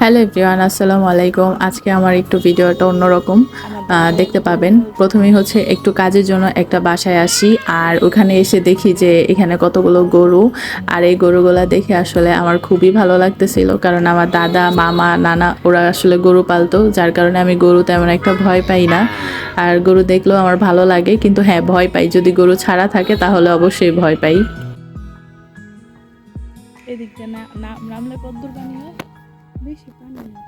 Hello everyone, আসসালামু আলাইকুম। আজকে আমার একটু ভিডিওটা অন্যরকম দেখতে পাবেন। প্রথমেই হচ্ছে একটু কাজের জন্য একটা বাসায় আসি, আর ওখানে এসে দেখি যে এখানে কতগুলো গরু। আর এই গরুগুলা দেখে আসলে আমার খুবই ভালো লাগতেছিল, কারণ আমার দাদা, মামা, নানা ওরা আসলে গরু পালতো, যার কারণে আমি গরু তেমন একটা ভয় পাই না। আর গরু দেখলেও আমার ভালো লাগে, কিন্তু হ্যাঁ ভয় পাই যদি গরু ছাড়া থাকে, তাহলে অবশ্যই ভয় পাই। এদিক দিয়ে নামলে কদ্দুর পানি হয়, বেশি পানি না।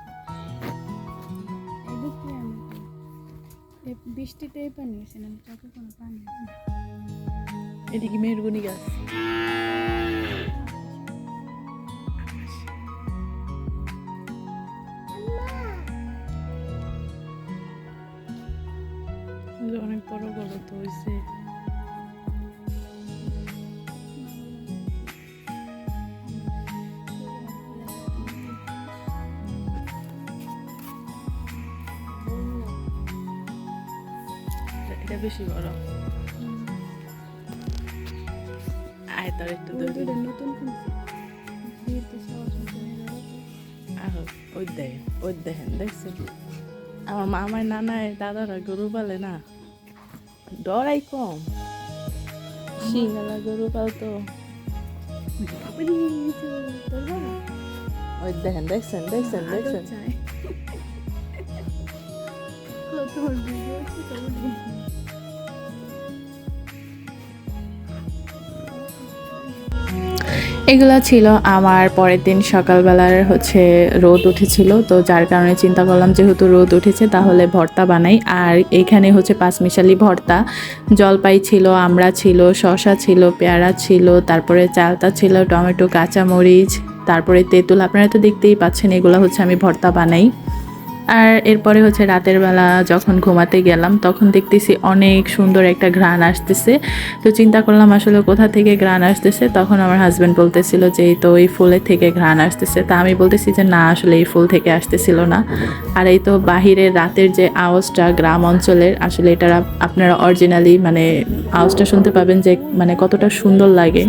এদিক দিয়ে আমি বৃষ্টিতে এই পানি হয়েছে না, চোখে কোনো পানি আছে। এদিকে মেহরগুনি গাছ। অনেক বড় বড় তো হয়েছে। এটা বেশি বড়। আয় তোর একটু দূরে নতুন আহো, ওই দেখেন দেখছেন আমার মামায় নানায় দাদারা গরু পালে না, ডরাই কম, সিংলা গরু পালতো। ওই দেখেন দেখছেন দেখছেন দেখছেন এগুলা ছিল আমার পরের দিন সকালবেলার হচ্ছে রোদ উঠেছিল, তো যার কারণে চিন্তা করলাম যেহেতু রোদ উঠেছে তাহলে ভর্তা বানাই। আর এখানে হচ্ছে পাঁচমিশালি ভর্তা, জলপাই ছিল, আমড়া ছিল, শসা ছিল, পেয়ারা ছিল, তারপরে চালতা ছিল, টমেটো, কাঁচামরিচ, তারপরে তেঁতুল। আপনারা তো দেখতেই পাচ্ছেন এগুলো হচ্ছে আমি ভর্তা বানাই। আর এরপরে হচ্ছে রাতের বেলা যখন ঘুমাতে গেলাম তখন দেখতেছি অনেক সুন্দর একটা ঘ্রাণ আসতেছে। তো চিন্তা করলাম আসলে কোথা থেকে ঘ্রাণ আসতেছে, তখন আমার হাজব্যান্ড বলতেছিল যে এই তো এই ফুলের থেকে ঘ্রাণ আসতেছে। তা আমি বলতেছি যে না, আসলে এই ফুল থেকে আসতেছিল না। আর এই তো বাহিরের রাতের যে আওয়াজটা গ্রাম অঞ্চলের, আসলে এটা আপনারা অরিজিনালি মানে আওয়াজটা শুনতে পাবেন যে মানে কতটা সুন্দর লাগে।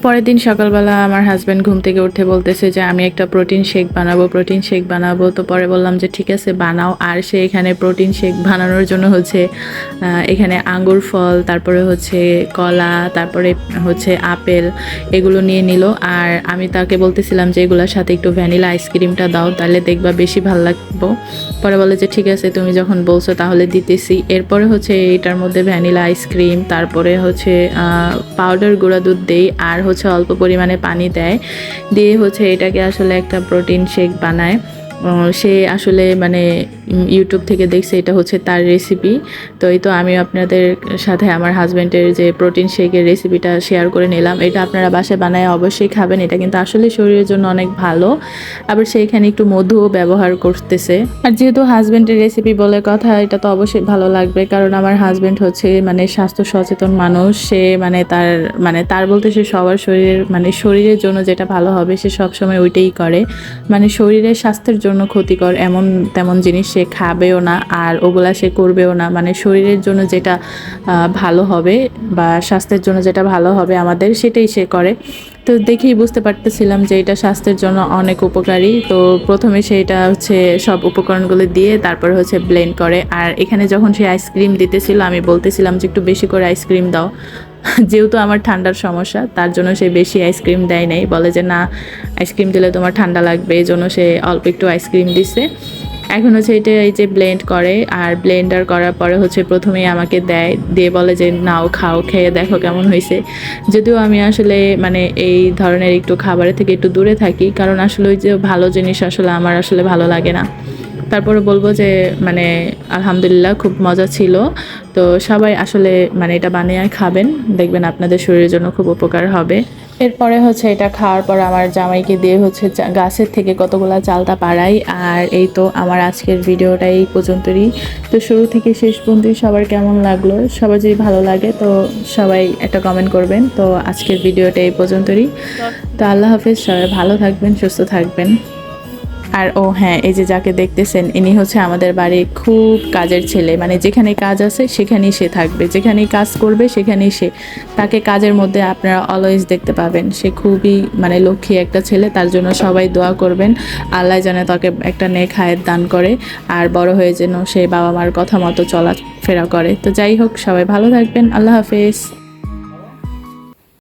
পরের দিন সকালবেলা আমার হাজব্যান্ড ঘুম থেকে উঠে বলতেছে যে আমি একটা প্রোটিন শেক বানাবো। তো পরে বললাম যে ঠিক আছে বানাও। আর সে এখানে প্রোটিন শেক বানানোর জন্য হচ্ছে এখানে আঙ্গুর ফল, তারপরে হচ্ছে কলা, তারপরে হচ্ছে আপেল, এগুলো নিয়ে নিল। আর আমি তাকে বলতেছিলাম যে এগুলোর সাথে একটু ভ্যানিলা আইসক্রিমটা দাও, তাহলে দেখবা বেশি ভালো লাগবে। পরে বলে যে ঠিক আছে তুমি যখন বলছো তাহলে দিতেছি। এরপরে হচ্ছে এটার মধ্যে ভ্যানিলা আইসক্রিম, তারপরে হচ্ছে পাউডার গুঁড়া দুধ দেই, আর হচ্ছে অল্প পরিমাণে পানি দেয়, দিয়ে হচ্ছে এটাকে আসলে একটা প্রোটিন শেক বানায়। সে আসলে মানে ইউটিউব থেকে দেখছে, এটা হচ্ছে তার রেসিপি। তো এই তো আমি আপনাদের সাথে আমার হাজব্যান্ডের যে প্রোটিন শেকের রেসিপিটা শেয়ার করে নিলাম। এটা আপনারা বাসায় বানায় অবশ্যই খাবেন, এটা কিন্তু আসলে শরীরের জন্য অনেক ভালো। আবার সে এখানে একটু মধুও ব্যবহার করতেছে। আর যেহেতু হাজব্যান্ডের রেসিপি বলে কথা, এটা তো অবশ্যই ভালো লাগবে, কারণ আমার হাজব্যান্ড হচ্ছে মানে স্বাস্থ্য সচেতন মানুষ। সে মানে তার বলতে সে সবার শরীরের জন্য যেটা ভালো হবে সে সবসময় ওইটাই করে। মানে শরীরের স্বাস্থ্যের জন্য ক্ষতিকর এমন তেমন জিনিস সে খাবেও না, আর ওগুলা সে করবেও না। মানে শরীরের জন্য যেটা ভালো হবে বা স্বাস্থ্যের জন্য যেটা ভালো হবে আমাদের, সেটাই সে করে। তো দেখেই বুঝতে পারতেছিলাম যে এটা স্বাস্থ্যের জন্য অনেক উপকারী। তো প্রথমে সেটা হচ্ছে সব উপকরণগুলো দিয়ে তারপর হচ্ছে ব্লেন্ড করে। আর এখানে যখন সে আইসক্রিম দিতেছিল আমি বলতেছিলাম যে একটু বেশি করে আইসক্রিম দাও, যেহেতু আমার ঠান্ডার সমস্যা তার জন্য সে বেশি আইসক্রিম দেয় নাই, বলে যে না আইসক্রিম দিলে তোমার ঠান্ডা লাগবে, এই জন্য সে অল্প একটু আইসক্রিম দিছে। এখন হচ্ছে এটা এই যে ব্লেন্ড করে, আর ব্লেন্ডার করার পরে হচ্ছে প্রথমেই আমাকে দেয়, দিয়ে বলে যে নাও খাও, খেয়ে দেখো কেমন হয়েছে। যদিও আমি আসলে মানে এই ধরনের একটু খাবারের থেকে একটু দূরে থাকি, কারণ আসলে ওই যে ভালো জিনিস আসলে আমার আসলে ভালো লাগে না। তারপরে বলবো যে মানে আলহামদুলিল্লাহ খুব মজা ছিল। তো সবাই আসলে মানে এটা বানিয়ে খাবেন, দেখবেন আপনাদের শরীরের জন্য খুব উপকার হবে। এরপরে হচ্ছে এটা খাওয়ার পর আমার জামাইকে দিয়ে হচ্ছে গাছের থেকে কতগুলা চালতা পাড়াই। আর এই তো আমার আজকের ভিডিওটা এই পর্যন্তই। তো শুরু থেকে শেষ পর্যন্ত সবার কেমন লাগলো, সবার যদি ভালো লাগে তো সবাই একটা কমেন্ট করবেন। তো আজকের ভিডিওটা এই পর্যন্তই। তো আল্লাহ হাফেজ, সবাই ভালো থাকবেন, সুস্থ থাকবেন। আর ও হ্যাঁ, এই যে যাকে দেখতেছেন ইনি হচ্ছে আমাদের বাড়ির খুব কাজের ছেলে, মানে যেখানে কাজ আছে সেখানেই সে থাকবে, যেখানেই কাজ করবে সেখানেই সে, তাকে কাজের মধ্যে আপনারা অলওয়েজ দেখতে পাবেন। সে খুবই মানে লক্ষ্মী একটা ছেলে, তার জন্য সবাই দোয়া করবেন আল্লাহ যেন তাকে একটা নেক হায়াত দান করে আর বড় হয়ে যেন সে বাবা মার কথা মতো চলাফেরা করে। তো যাই হোক, সবাই ভালো থাকবেন, আল্লাহ হাফেজ।